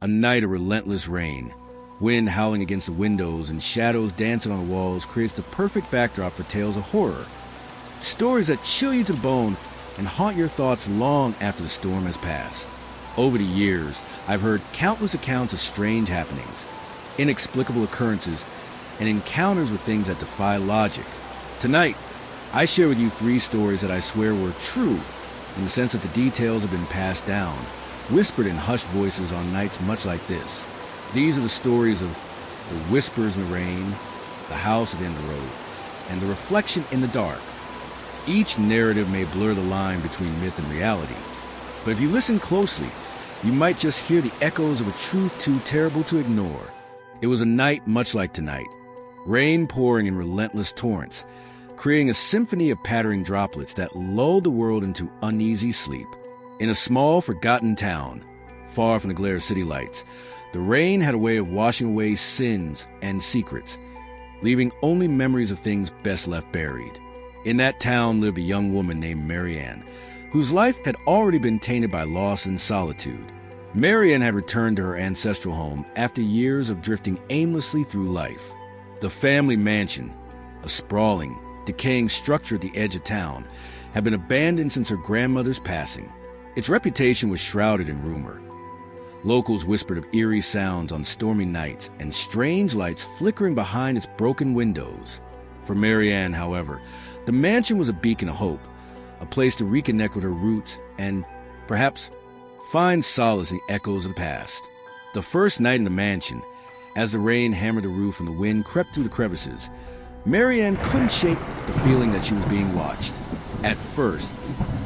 A night of relentless rain. Wind howling against the windows and shadows dancing on the walls creates the perfect backdrop for tales of horror. Stories that chill you to the bone and haunt your thoughts long after the storm has passed. Over the years, I've heard countless accounts of strange happenings, inexplicable occurrences, and encounters with things that defy logic. Tonight, I share with you 3 stories that I swear were true, in the sense that the details have been passed down, whispered in hushed voices on nights much like this. These are the stories of the whispers in the rain, the house at the end of the road, and the reflection in the dark. Each narrative may blur the line between myth and reality, but if you listen closely, you might just hear the echoes of a truth too terrible to ignore. It was a night much like tonight, rain pouring in relentless torrents, creating a symphony of pattering droplets that lulled the world into uneasy sleep. In a small, forgotten town, far from the glare of city lights, the rain had a way of washing away sins and secrets, leaving only memories of things best left buried. In that town lived a young woman named Marianne, whose life had already been tainted by loss and solitude. Marianne had returned to her ancestral home after years of drifting aimlessly through life. The family mansion, a sprawling, decaying structure at the edge of town, had been abandoned since her grandmother's passing. Its reputation was shrouded in rumor. Locals whispered of eerie sounds on stormy nights and strange lights flickering behind its broken windows. For Marianne, however, the mansion was a beacon of hope, a place to reconnect with her roots and, perhaps, find solace in the echoes of the past. The first night in the mansion, as the rain hammered the roof and the wind crept through the crevices, Marianne couldn't shake the feeling that she was being watched. At first,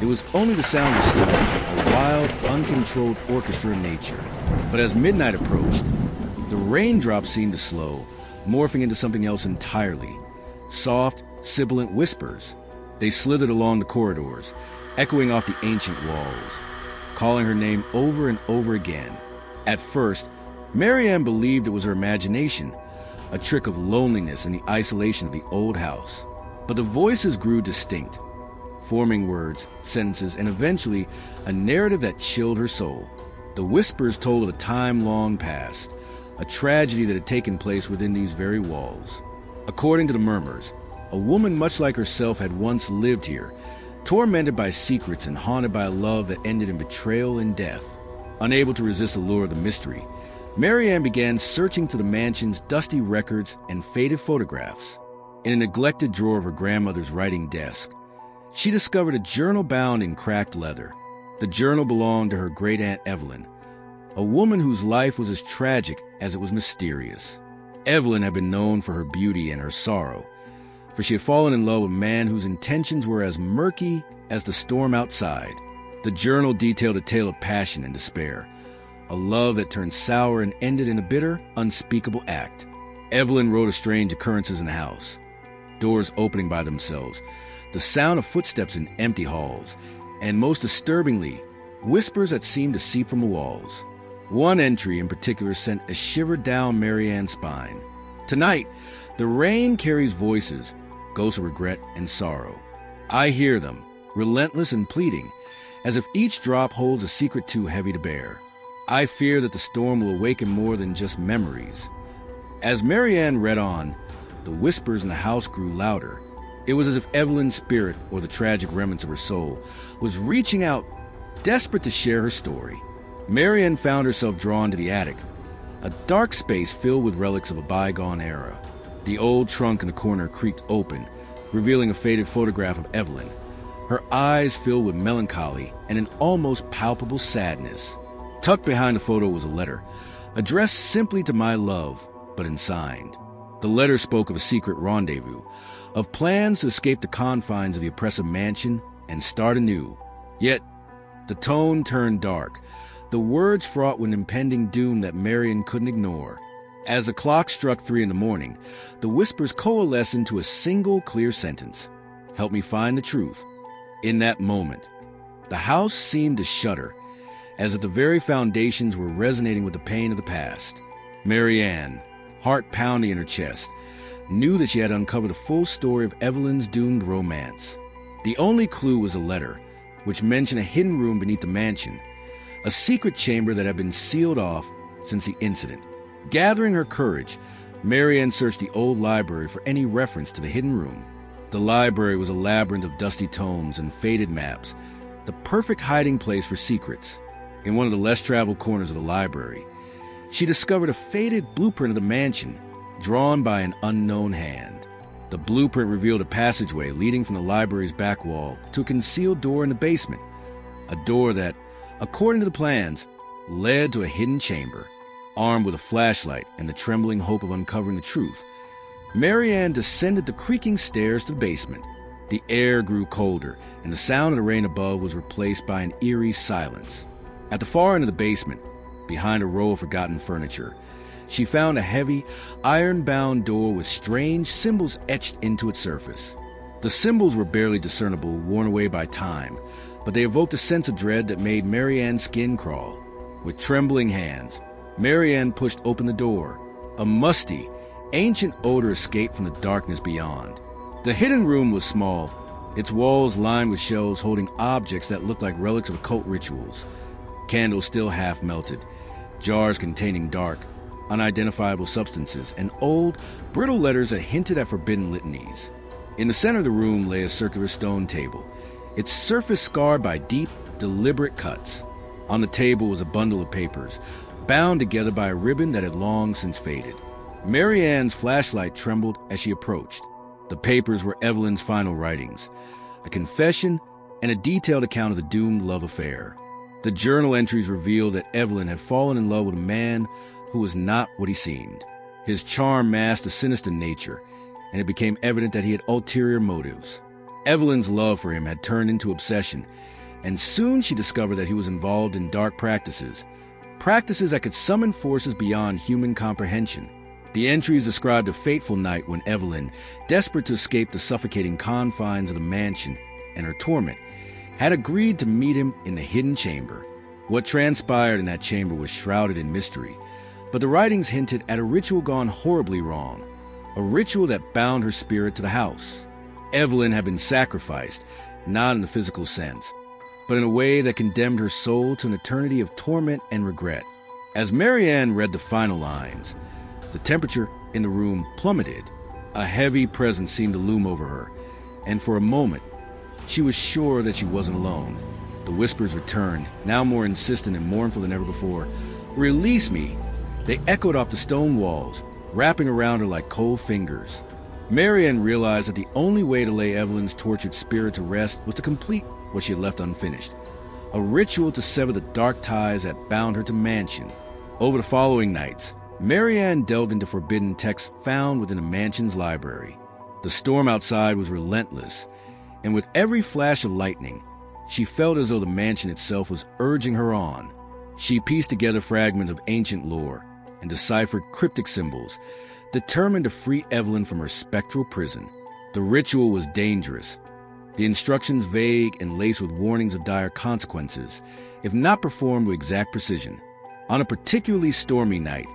it was only the sound of storm, a wild, uncontrolled orchestra of nature. But as midnight approached, the raindrops seemed to slow, morphing into something else entirely. Soft, sibilant whispers. They slithered along the corridors, echoing off the ancient walls, calling her name over and over again. At first, Marianne believed it was her imagination, a trick of loneliness and the isolation of the old house. But the voices grew distinct, forming words, sentences, and eventually a narrative that chilled her soul. The whispers told of a time long past, a tragedy that had taken place within these very walls. According to the murmurs, a woman much like herself had once lived here, tormented by secrets and haunted by a love that ended in betrayal and death. Unable to resist the lure of the mystery, Marianne began searching through the mansion's dusty records and faded photographs. In a neglected drawer of her grandmother's writing desk, she discovered a journal bound in cracked leather. The journal belonged to her great-aunt Evelyn, a woman whose life was as tragic as it was mysterious. Evelyn had been known for her beauty and her sorrow, for she had fallen in love with a man whose intentions were as murky as the storm outside. The journal detailed a tale of passion and despair, a love that turned sour and ended in a bitter, unspeakable act. Evelyn wrote of strange occurrences in the house, doors opening by themselves, the sound of footsteps in empty halls, and most disturbingly, whispers that seemed to seep from the walls. One entry in particular sent a shiver down Marianne's spine. Tonight, the rain carries voices, ghosts of regret and sorrow. I hear them, relentless and pleading, as if each drop holds a secret too heavy to bear. I fear that the storm will awaken more than just memories. As Marianne read on, the whispers in the house grew louder. It was as if Evelyn's spirit, or the tragic remnants of her soul, was reaching out, desperate to share her story. Marianne found herself drawn to the attic, a dark space filled with relics of a bygone era. The old trunk in the corner creaked open, revealing a faded photograph of Evelyn, her eyes filled with melancholy and an almost palpable sadness. Tucked behind the photo was a letter, addressed simply to my love, but unsigned. The letter spoke of a secret rendezvous, of plans to escape the confines of the oppressive mansion and start anew. Yet, the tone turned dark, the words fraught with an impending doom that Marianne couldn't ignore. As the clock struck 3 in the morning, the whispers coalesced into a single clear sentence. Help me find the truth. In that moment, the house seemed to shudder, as if the very foundations were resonating with the pain of the past. Marianne, heart pounding in her chest, knew that she had uncovered the full story of Evelyn's doomed romance. The only clue was a letter, which mentioned a hidden room beneath the mansion, a secret chamber that had been sealed off, since the incident. Gathering her courage, Marianne searched the old library for any reference to the hidden room. The library was a labyrinth of dusty tomes and faded maps, the perfect hiding place for secrets. In one of the less-traveled corners of the library, she discovered a faded blueprint of the mansion, drawn by an unknown hand. The blueprint revealed a passageway leading from the library's back wall to a concealed door in the basement, a door that, according to the plans, led to a hidden chamber. Armed with a flashlight and the trembling hope of uncovering the truth, Marianne descended the creaking stairs to the basement. The air grew colder, and the sound of the rain above was replaced by an eerie silence. At the far end of the basement, behind a row of forgotten furniture, she found a heavy, iron-bound door with strange symbols etched into its surface. The symbols were barely discernible, worn away by time, but they evoked a sense of dread that made Marianne's skin crawl. With trembling hands, Marianne pushed open the door. A musty, ancient odor escaped from the darkness beyond. The hidden room was small, its walls lined with shelves holding objects that looked like relics of occult rituals. Candles still half melted, jars containing dark, unidentifiable substances, and old, brittle letters that hinted at forbidden litanies. In the center of the room lay a circular stone table, its surface scarred by deep, deliberate cuts. On the table was a bundle of papers, bound together by a ribbon that had long since faded. Marianne's flashlight trembled as she approached. The papers were Evelyn's final writings, a confession and a detailed account of the doomed love affair. The journal entries revealed that Evelyn had fallen in love with a man who was not what he seemed. His charm masked a sinister nature, and it became evident that he had ulterior motives. Evelyn's love for him had turned into obsession, and soon she discovered that he was involved in dark practices that could summon forces beyond human comprehension. The entries described a fateful night when Evelyn, desperate to escape the suffocating confines of the mansion and her torment, had agreed to meet him in the hidden chamber. What transpired in that chamber was shrouded in mystery, but the writings hinted at a ritual gone horribly wrong, a ritual that bound her spirit to the house. Evelyn had been sacrificed, not in the physical sense, but in a way that condemned her soul to an eternity of torment and regret. As Marianne read the final lines, the temperature in the room plummeted. A heavy presence seemed to loom over her, and for a moment, she was sure that she wasn't alone. The whispers returned, now more insistent and mournful than ever before. "Release me!" They echoed off the stone walls, wrapping around her like cold fingers. Marianne realized that the only way to lay Evelyn's tortured spirit to rest was to complete what she had left unfinished, a ritual to sever the dark ties that bound her to mansion. Over the following nights, Marianne delved into forbidden texts found within the mansion's library. The storm outside was relentless, and with every flash of lightning, she felt as though the mansion itself was urging her on. She pieced together fragments of ancient lore and deciphered cryptic symbols, determined to free Evelyn from her spectral prison. The ritual was dangerous, the instructions vague and laced with warnings of dire consequences, if not performed with exact precision. On a particularly stormy night,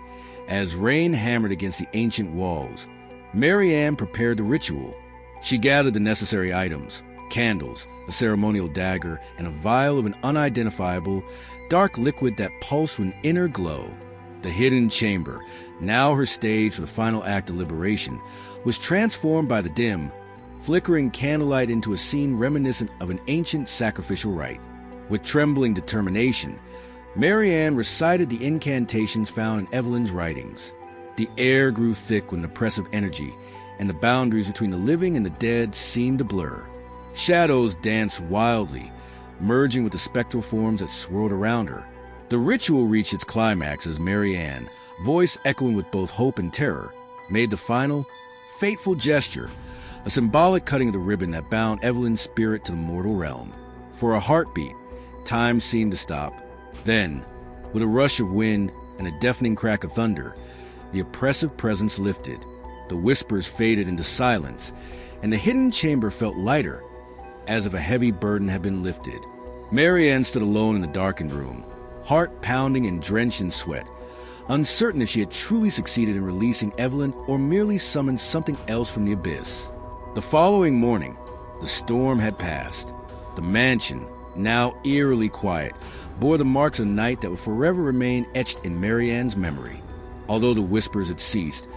as rain hammered against the ancient walls, Marianne prepared the ritual. She gathered the necessary items, candles, a ceremonial dagger, and a vial of an unidentifiable, dark liquid that pulsed with an inner glow. The hidden chamber, now her stage for the final act of liberation, was transformed by the dim, flickering candlelight into a scene reminiscent of an ancient sacrificial rite. With trembling determination, Marianne recited the incantations found in Evelyn's writings. The air grew thick with an oppressive energy, and the boundaries between the living and the dead seemed to blur. Shadows danced wildly, merging with the spectral forms that swirled around her. The ritual reached its climax as Marianne, voice echoing with both hope and terror, made the final, fateful gesture, a symbolic cutting of the ribbon that bound Evelyn's spirit to the mortal realm. For a heartbeat, time seemed to stop. Then, with a rush of wind and a deafening crack of thunder, the oppressive presence lifted. The whispers faded into silence, and the hidden chamber felt lighter, as if a heavy burden had been lifted. Marianne stood alone in the darkened room, heart pounding and drenched in sweat, uncertain if she had truly succeeded in releasing Evelyn or merely summoned something else from the abyss. The following morning, the storm had passed. The mansion, now eerily quiet, bore the marks of a night that would forever remain etched in Mary Ann's memory. Although the whispers had ceased,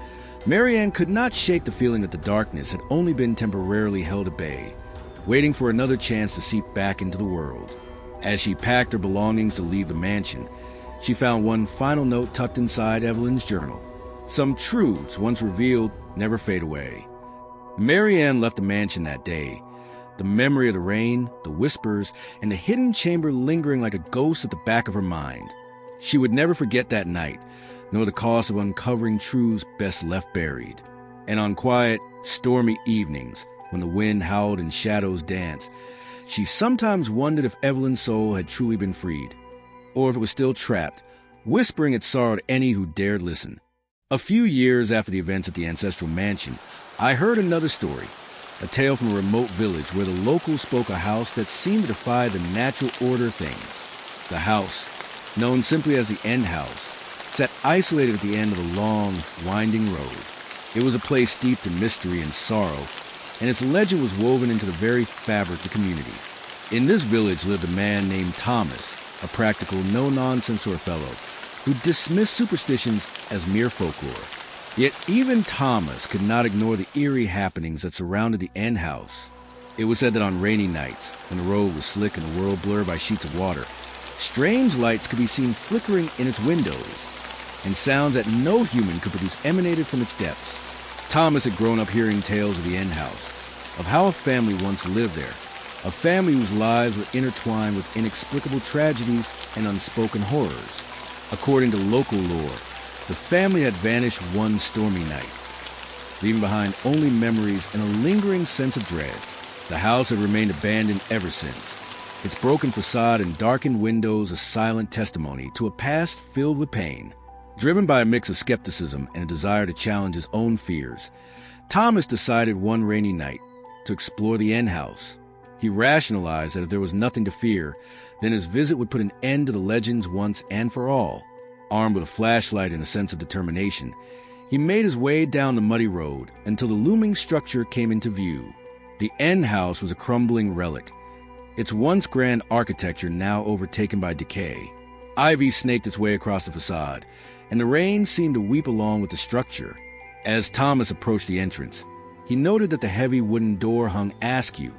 Mary Ann could not shake the feeling that the darkness had only been temporarily held at bay, waiting for another chance to seep back into the world. As she packed her belongings to leave the mansion, she found one final note tucked inside Evelyn's journal. Some truths, once revealed, never fade away. Mary Ann left the mansion that day, the memory of the rain, the whispers, and the hidden chamber lingering like a ghost at the back of her mind. She would never forget that night, nor the cost of uncovering truths best left buried. And on quiet, stormy evenings, when the wind howled and shadows danced, she sometimes wondered if Evelyn's soul had truly been freed, or if it was still trapped, whispering its sorrow to any who dared listen. A few years after the events at the ancestral mansion, I heard another story, a tale from a remote village where the locals spoke a house that seemed to defy the natural order of things. The house, known simply as the End House, sat isolated at the end of a long, winding road. It was a place steeped in mystery and sorrow, and its legend was woven into the very fabric of the community. In this village lived a man named Thomas, a practical, no-nonsense sort of fellow, who dismissed superstitions as mere folklore. Yet even Thomas could not ignore the eerie happenings that surrounded the End House. It was said that on rainy nights, when the road was slick and the world blurred by sheets of water, strange lights could be seen flickering in its windows, and sounds that no human could produce emanated from its depths. Thomas had grown up hearing tales of the End House, of how a family once lived there, a family whose lives were intertwined with inexplicable tragedies and unspoken horrors. According to local lore, the family had vanished one stormy night, leaving behind only memories and a lingering sense of dread. The house had remained abandoned ever since, its broken facade and darkened windows a silent testimony to a past filled with pain. Driven by a mix of skepticism and a desire to challenge his own fears, Thomas decided one rainy night to explore the End House. He rationalized that if there was nothing to fear, then his visit would put an end to the legends once and for all. Armed with a flashlight and a sense of determination, he made his way down the muddy road until the looming structure came into view. The End House was a crumbling relic, its once grand architecture now overtaken by decay. Ivy snaked its way across the facade, and the rain seemed to weep along with the structure. As Thomas approached the entrance, he noted that the heavy wooden door hung askew,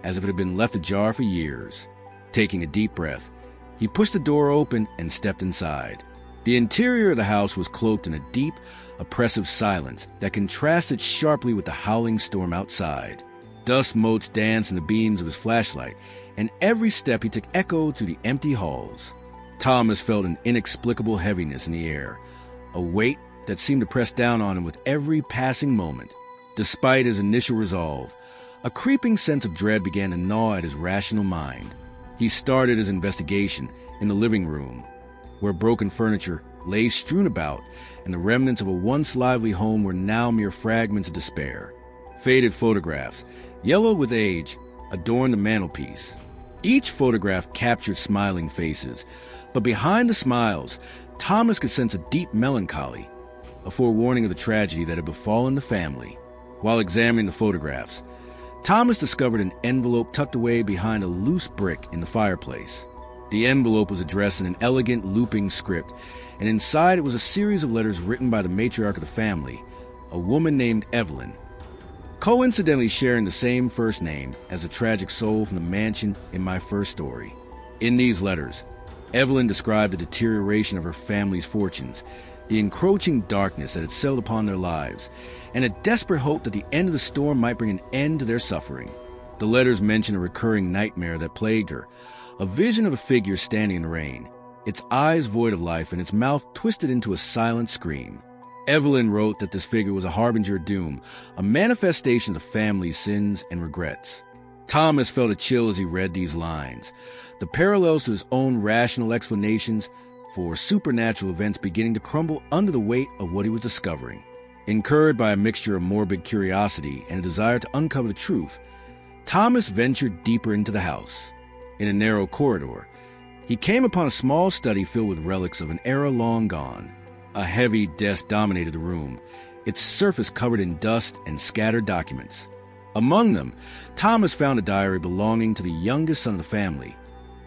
as if it had been left ajar for years. Taking a deep breath, he pushed the door open and stepped inside. The interior of the house was cloaked in a deep, oppressive silence that contrasted sharply with the howling storm outside. Dust motes danced in the beams of his flashlight, and every step he took echoed through the empty halls. Thomas felt an inexplicable heaviness in the air, a weight that seemed to press down on him with every passing moment. Despite his initial resolve, a creeping sense of dread began to gnaw at his rational mind. He started his investigation in the living room, where broken furniture lay strewn about, and the remnants of a once lively home were now mere fragments of despair. Faded photographs, yellow with age, adorned the mantelpiece. Each photograph captured smiling faces, but behind the smiles, Thomas could sense a deep melancholy, a forewarning of the tragedy that had befallen the family. While examining the photographs, Thomas discovered an envelope tucked away behind a loose brick in the fireplace. The envelope was addressed in an elegant, looping script, and inside it was a series of letters written by the matriarch of the family, a woman named Evelyn, coincidentally sharing the same first name as the tragic soul from the mansion in my first story. In these letters, Evelyn described the deterioration of her family's fortunes, the encroaching darkness that had settled upon their lives, and a desperate hope that the end of the storm might bring an end to their suffering. The letters mentioned a recurring nightmare that plagued her, a vision of a figure standing in the rain, its eyes void of life and its mouth twisted into a silent scream. Evelyn wrote that this figure was a harbinger of doom, a manifestation of the family's sins and regrets. Thomas felt a chill as he read these lines, the parallels to his own rational explanations for supernatural events beginning to crumble under the weight of what he was discovering. Incurred by a mixture of morbid curiosity and a desire to uncover the truth, Thomas ventured deeper into the house. In a narrow corridor, he came upon a small study filled with relics of an era long gone. A heavy desk dominated the room, its surface covered in dust and scattered documents. Among them, Thomas found a diary belonging to the youngest son of the family,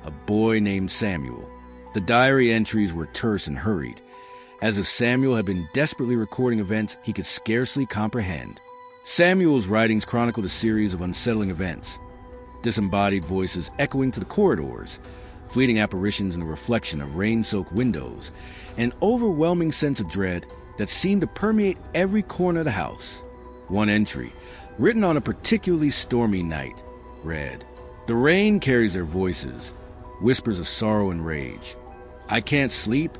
a boy named Samuel. The diary entries were terse and hurried, as if Samuel had been desperately recording events he could scarcely comprehend. Samuel's writings chronicled a series of unsettling events, disembodied voices echoing to the corridors, fleeting apparitions in the reflection of rain-soaked windows, and an overwhelming sense of dread that seemed to permeate every corner of the house. One entry, written on a particularly stormy night, read, "The rain carries their voices, whispers of sorrow and rage. I can't sleep,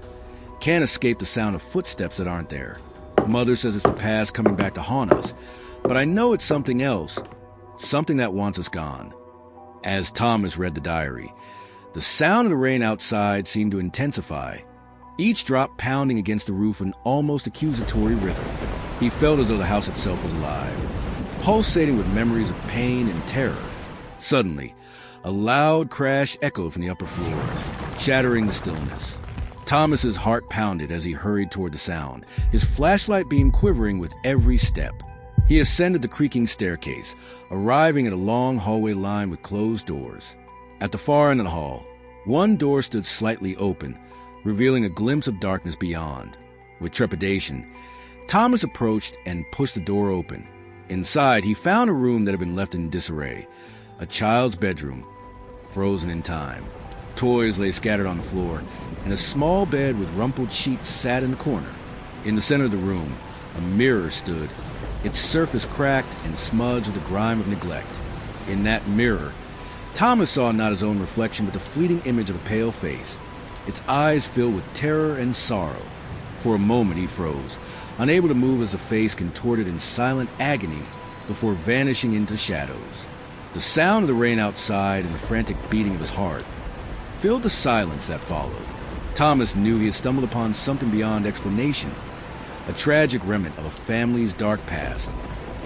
can't escape the sound of footsteps that aren't there. Mother says it's the past coming back to haunt us, but I know it's something else, something that wants us gone." As Thomas read the diary, the sound of the rain outside seemed to intensify, each drop pounding against the roof in almost accusatory rhythm. He felt as though the house itself was alive, pulsating with memories of pain and terror. Suddenly, a loud crash echoed from the upper floor, shattering the stillness. Thomas's heart pounded as he hurried toward the sound, his flashlight beam quivering with every step. He ascended the creaking staircase, arriving at a long hallway lined with closed doors. At the far end of the hall, one door stood slightly open, revealing a glimpse of darkness beyond. With trepidation, Thomas approached and pushed the door open. Inside, he found a room that had been left in disarray, a child's bedroom, frozen in time. Toys lay scattered on the floor, and a small bed with rumpled sheets sat in the corner. In the center of the room, a mirror stood, its surface cracked and smudged with the grime of neglect. In that mirror, Thomas saw not his own reflection, but the fleeting image of a pale face, its eyes filled with terror and sorrow. For a moment he froze, unable to move as the face contorted in silent agony before vanishing into shadows. The sound of the rain outside and the frantic beating of his heart filled the silence that followed. Thomas knew he had stumbled upon something beyond explanation, a tragic remnant of a family's dark past,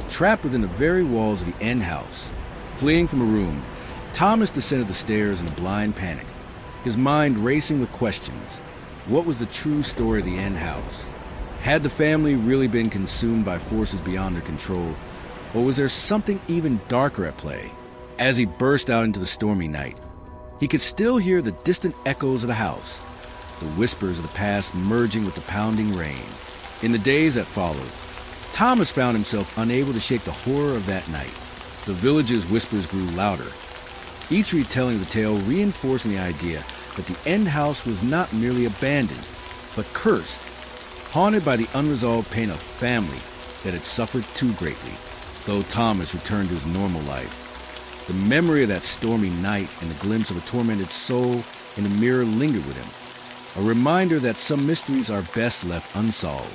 trapped within the very walls of the end house. Fleeing from a room, Thomas descended the stairs in a blind panic, his mind racing with questions. What was the true story of the end house? Had the family really been consumed by forces beyond their control, or was there something even darker at play? As he burst out into the stormy night, he could still hear the distant echoes of the house, the whispers of the past merging with the pounding rain. In the days that followed, Thomas found himself unable to shake the horror of that night. The village's whispers grew louder, each retelling the tale reinforcing the idea that the end house was not merely abandoned, but cursed, haunted by the unresolved pain of family that had suffered too greatly. Though Thomas returned to his normal life, the memory of that stormy night and the glimpse of a tormented soul in the mirror lingered with him, a reminder that some mysteries are best left unsolved.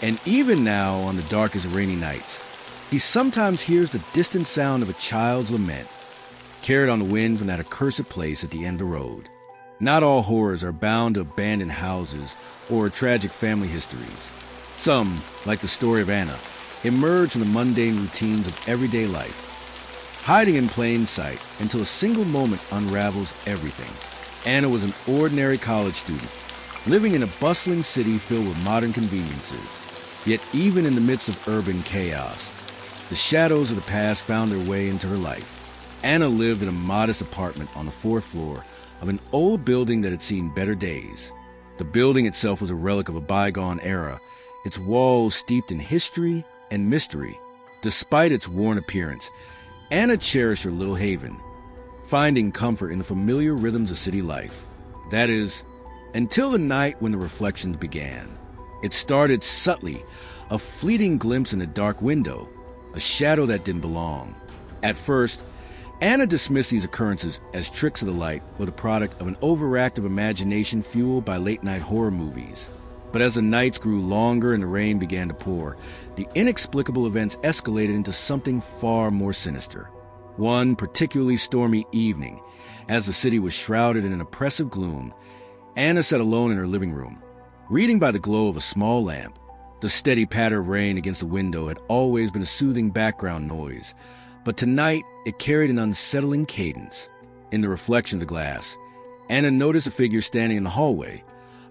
And even now, on the darkest of rainy nights, he sometimes hears the distant sound of a child's lament, carried on the wind from that accursed place at the end of the road. Not all horrors are bound to abandoned houses or tragic family histories. Some, like the story of Anna, emerge from the mundane routines of everyday life, hiding in plain sight until a single moment unravels everything. Anna was an ordinary college student, living in a bustling city filled with modern conveniences. Yet even in the midst of urban chaos, the shadows of the past found their way into her life. Anna lived in a modest apartment on the fourth floor of an old building that had seen better days. The building itself was a relic of a bygone era, its walls steeped in history and mystery. Despite its worn appearance, Anna cherished her little haven, finding comfort in the familiar rhythms of city life. That is, until the night when the reflections began. It started subtly, a fleeting glimpse in a dark window, a shadow that didn't belong. At first, Anna dismissed these occurrences as tricks of the light or the product of an overactive imagination fueled by late-night horror movies. But as the nights grew longer and the rain began to pour, the inexplicable events escalated into something far more sinister. One particularly stormy evening, as the city was shrouded in an oppressive gloom, Anna sat alone in her living room, reading by the glow of a small lamp. The steady patter of rain against the window had always been a soothing background noise, but tonight it carried an unsettling cadence. In the reflection of the glass, Anna noticed a figure standing in the hallway,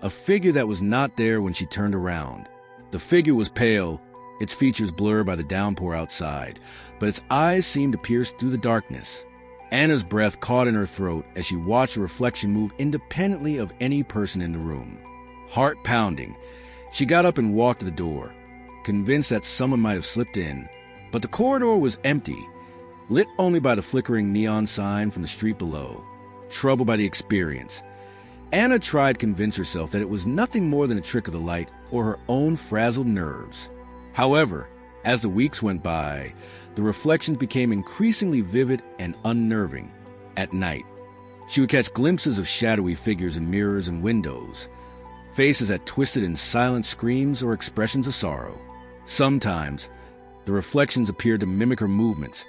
a figure that was not there when she turned around. The figure was pale, its features blurred by the downpour outside, but its eyes seemed to pierce through the darkness. Anna's breath caught in her throat as she watched the reflection move independently of any person in the room. Heart pounding, she got up and walked to the door, convinced that someone might have slipped in. But the corridor was empty, lit only by the flickering neon sign from the street below. Troubled by the experience, Anna tried to convince herself that it was nothing more than a trick of the light or her own frazzled nerves. However, as the weeks went by, the reflections became increasingly vivid and unnerving. At night, she would catch glimpses of shadowy figures in mirrors and windows, faces that twisted in silent screams or expressions of sorrow. Sometimes, the reflections appeared to mimic her movements,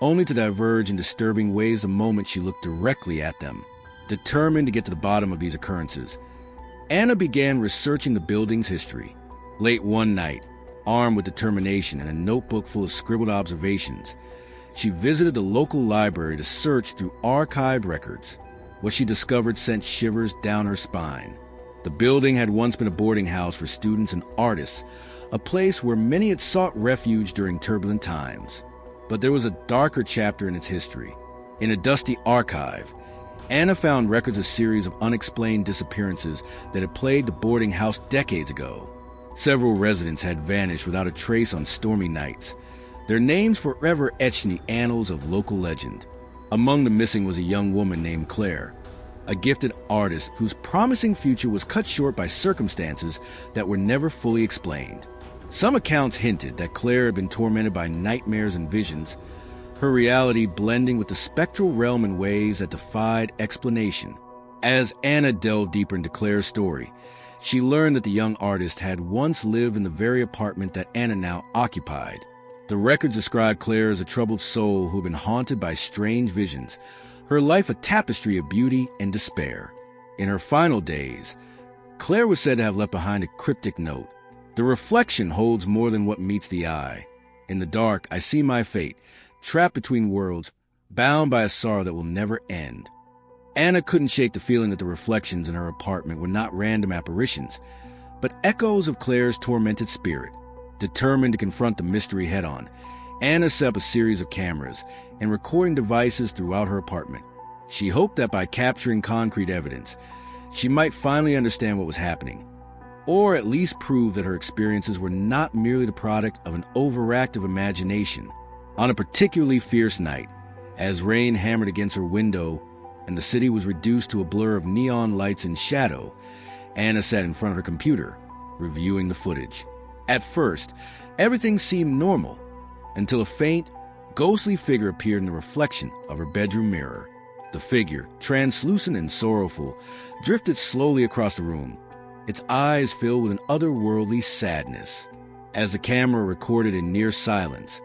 only to diverge in disturbing ways the moment she looked directly at them. Determined to get to the bottom of these occurrences, Anna began researching the building's history. Late one night, armed with determination and a notebook full of scribbled observations, she visited the local library to search through archived records. What she discovered sent shivers down her spine. The building had once been a boarding house for students and artists, a place where many had sought refuge during turbulent times. But there was a darker chapter in its history. In a dusty archive, Anna found records of a series of unexplained disappearances that had plagued the boarding house decades ago. Several residents had vanished without a trace on stormy nights, their names forever etched in the annals of local legend. Among the missing was a young woman named Claire, a gifted artist whose promising future was cut short by circumstances that were never fully explained. Some accounts hinted that Claire had been tormented by nightmares and visions, her reality blending with the spectral realm in ways that defied explanation. As Anna delved deeper into Claire's story, she learned that the young artist had once lived in the very apartment that Anna now occupied. The records described Claire as a troubled soul who had been haunted by strange visions, her life a tapestry of beauty and despair. In her final days, Claire was said to have left behind a cryptic note. The reflection holds more than what meets the eye. In the dark, I see my fate, trapped between worlds, bound by a sorrow that will never end. Anna couldn't shake the feeling that the reflections in her apartment were not random apparitions, but echoes of Claire's tormented spirit. Determined to confront the mystery head-on, Anna set up a series of cameras and recording devices throughout her apartment. She hoped that by capturing concrete evidence, she might finally understand what was happening, or at least prove that her experiences were not merely the product of an overactive imagination. On a particularly fierce night, as rain hammered against her window and the city was reduced to a blur of neon lights and shadow, Anna sat in front of her computer, reviewing the footage. At first, everything seemed normal, until a faint, ghostly figure appeared in the reflection of her bedroom mirror. The figure, translucent and sorrowful, drifted slowly across the room, its eyes filled with an otherworldly sadness. As the camera recorded in near silence,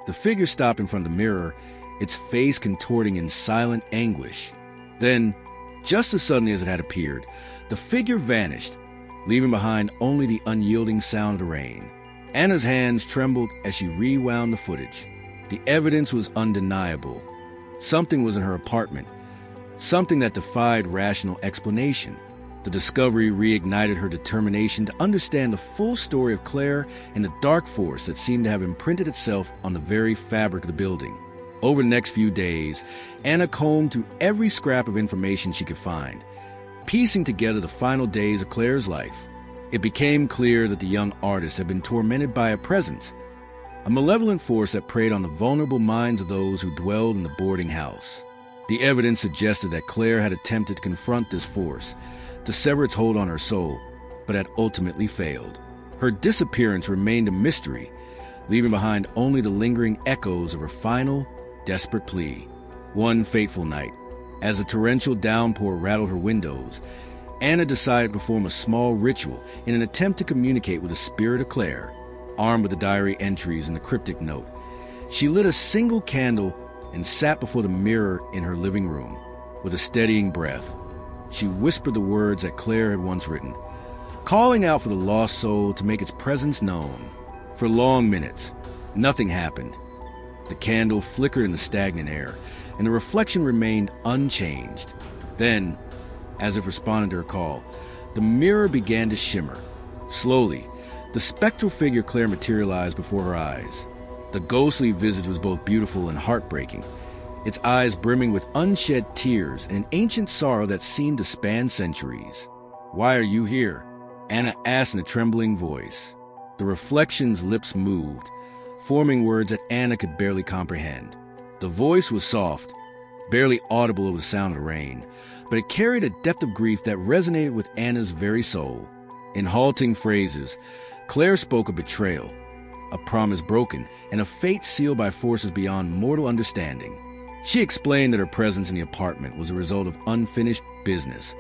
the figure stopped in front of the mirror, its face contorting in silent anguish. Then, just as suddenly as it had appeared, the figure vanished, leaving behind only the unyielding sound of the rain. Anna's hands trembled as she rewound the footage. The evidence was undeniable. Something was in her apartment, something that defied rational explanation. The discovery reignited her determination to understand the full story of Claire and the dark force that seemed to have imprinted itself on the very fabric of the building. Over the next few days, Anna combed through every scrap of information she could find, piecing together the final days of Claire's life. It became clear that the young artist had been tormented by a presence, a malevolent force that preyed on the vulnerable minds of those who dwelled in the boarding house. The evidence suggested that Claire had attempted to confront this force, to sever its hold on her soul, but had ultimately failed. Her disappearance remained a mystery, leaving behind only the lingering echoes of her final, desperate plea. One fateful night, as a torrential downpour rattled her windows, Anna decided to perform a small ritual in an attempt to communicate with the spirit of Claire. Armed with the diary entries and the cryptic note, she lit a single candle and sat before the mirror in her living room. With a steadying breath, she whispered the words that Claire had once written, calling out for the lost soul to make its presence known. For long minutes, nothing happened. The candle flickered in the stagnant air, and the reflection remained unchanged. Then, as if responding to her call, the mirror began to shimmer. Slowly, the spectral figure Claire materialized before her eyes. The ghostly visage was both beautiful and heartbreaking, its eyes brimming with unshed tears and an ancient sorrow that seemed to span centuries. "Why are you here?" Anna asked in a trembling voice. The reflection's lips moved, forming words that Anna could barely comprehend. The voice was soft, barely audible over the sound of rain, but it carried a depth of grief that resonated with Anna's very soul. In halting phrases, Claire spoke of betrayal, a promise broken, and a fate sealed by forces beyond mortal understanding. She explained that her presence in the apartment was a result of unfinished business,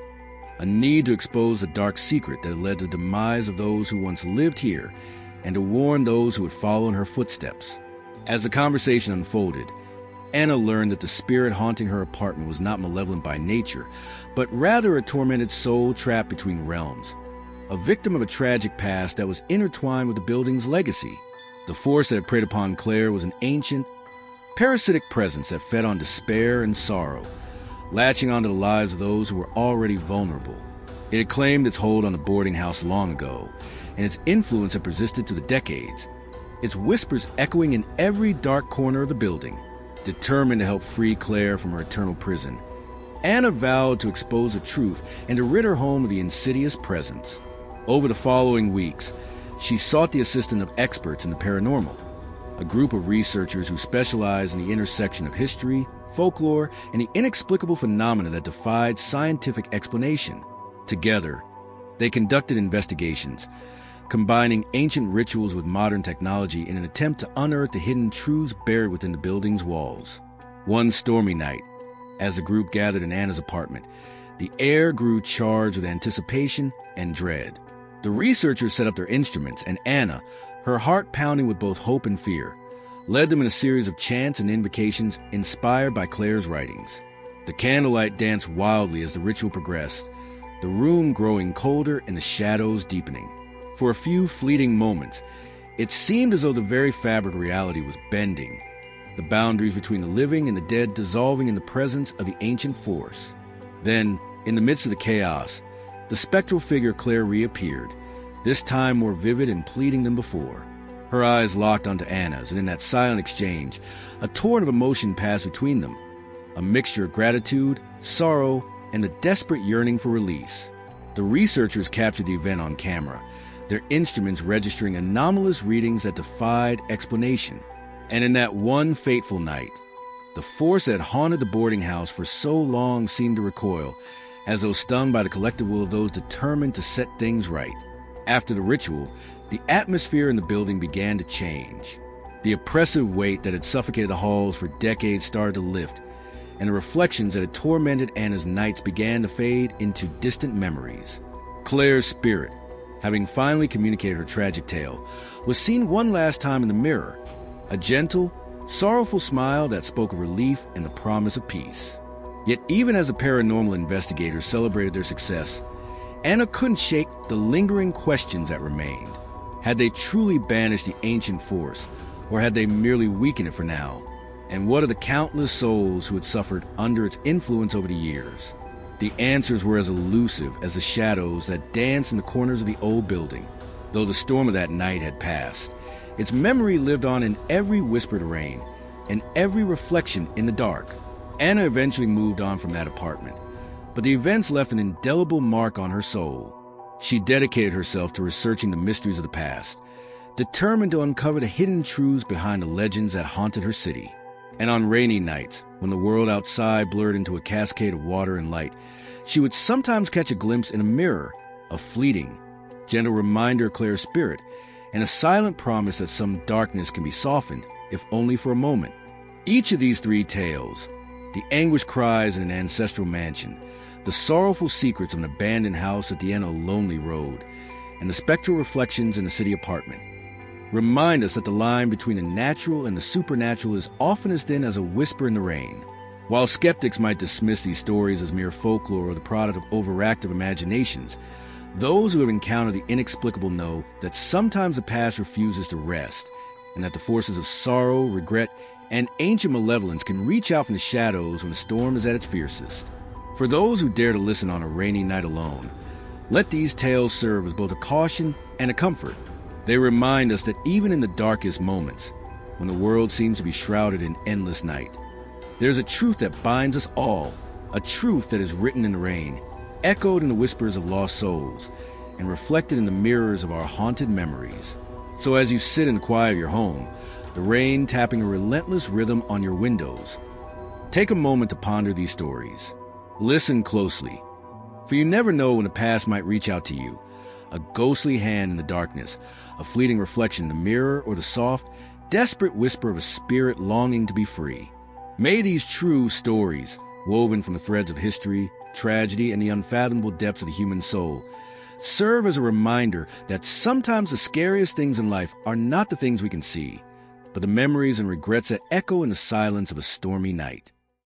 a need to expose the dark secret that had led to the demise of those who once lived here and to warn those who would follow in her footsteps. As the conversation unfolded, Anna learned that the spirit haunting her apartment was not malevolent by nature, but rather a tormented soul trapped between realms, a victim of a tragic past that was intertwined with the building's legacy. The force that had preyed upon Claire was an ancient, parasitic presence that fed on despair and sorrow, latching onto the lives of those who were already vulnerable. It had claimed its hold on the boarding house long ago, and its influence had persisted through the decades, its whispers echoing in every dark corner of the building. Determined to help free Claire from her eternal prison, Anna vowed to expose the truth and to rid her home of the insidious presence. Over the following weeks, she sought the assistance of experts in the paranormal, a group of researchers who specialize in the intersection of history, folklore, and the inexplicable phenomena that defied scientific explanation. Together, they conducted investigations, combining ancient rituals with modern technology in an attempt to unearth the hidden truths buried within the building's walls. One stormy night, as the group gathered in Anna's apartment, the air grew charged with anticipation and dread. The researchers set up their instruments, and Anna, her heart pounding with both hope and fear, led them in a series of chants and invocations inspired by Claire's writings. The candlelight danced wildly as the ritual progressed, the room growing colder and the shadows deepening. For a few fleeting moments, it seemed as though the very fabric of reality was bending, the boundaries between the living and the dead dissolving in the presence of the ancient force. Then, in the midst of the chaos, the spectral figure Claire reappeared, this time more vivid and pleading than before. Her eyes locked onto Anna's, and in that silent exchange, a torrent of emotion passed between them, a mixture of gratitude, sorrow, and a desperate yearning for release. The researchers captured the event on camera, their instruments registering anomalous readings that defied explanation. And in that one fateful night, the force that had haunted the boarding house for so long seemed to recoil, as though stung by the collective will of those determined to set things right. After the ritual, the atmosphere in the building began to change. The oppressive weight that had suffocated the halls for decades started to lift, and the reflections that had tormented Anna's nights began to fade into distant memories. Claire's spirit, having finally communicated her tragic tale, was seen one last time in the mirror, a gentle, sorrowful smile that spoke of relief and the promise of peace. Yet even as the paranormal investigators celebrated their success, Anna couldn't shake the lingering questions that remained. Had they truly banished the ancient force, or had they merely weakened it for now? And what of the countless souls who had suffered under its influence over the years? The answers were as elusive as the shadows that danced in the corners of the old building. Though the storm of that night had passed, its memory lived on in every whispered rain and every reflection in the dark. Anna eventually moved on from that apartment, but the events left an indelible mark on her soul. She dedicated herself to researching the mysteries of the past, determined to uncover the hidden truths behind the legends that haunted her city. And on rainy nights, when the world outside blurred into a cascade of water and light, she would sometimes catch a glimpse in a mirror, a fleeting, gentle reminder of Claire's spirit, and a silent promise that some darkness can be softened, if only for a moment. Each of these three tales, the anguished cries in an ancestral mansion, the sorrowful secrets of an abandoned house at the end of a lonely road, and the spectral reflections in a city apartment, remind us that the line between the natural and the supernatural is often as thin as a whisper in the rain. While skeptics might dismiss these stories as mere folklore or the product of overactive imaginations, those who have encountered the inexplicable know that sometimes the past refuses to rest, and that the forces of sorrow, regret, and ancient malevolence can reach out from the shadows when the storm is at its fiercest. For those who dare to listen on a rainy night alone, let these tales serve as both a caution and a comfort. They remind us that even in the darkest moments, when the world seems to be shrouded in endless night, There's a truth that binds us all, a truth that is written in the rain, echoed in the whispers of lost souls, and reflected in the mirrors of our haunted memories. So as you sit in the quiet of your home, the rain tapping a relentless rhythm on your windows, take a moment to ponder these stories. Listen closely, for you never know when the past might reach out to you. A ghostly hand in the darkness, a fleeting reflection in the mirror, or the soft, desperate whisper of a spirit longing to be free. May these true stories, woven from the threads of history, tragedy, and the unfathomable depths of the human soul, serve as a reminder that sometimes the scariest things in life are not the things we can see, but the memories and regrets that echo in the silence of a stormy night.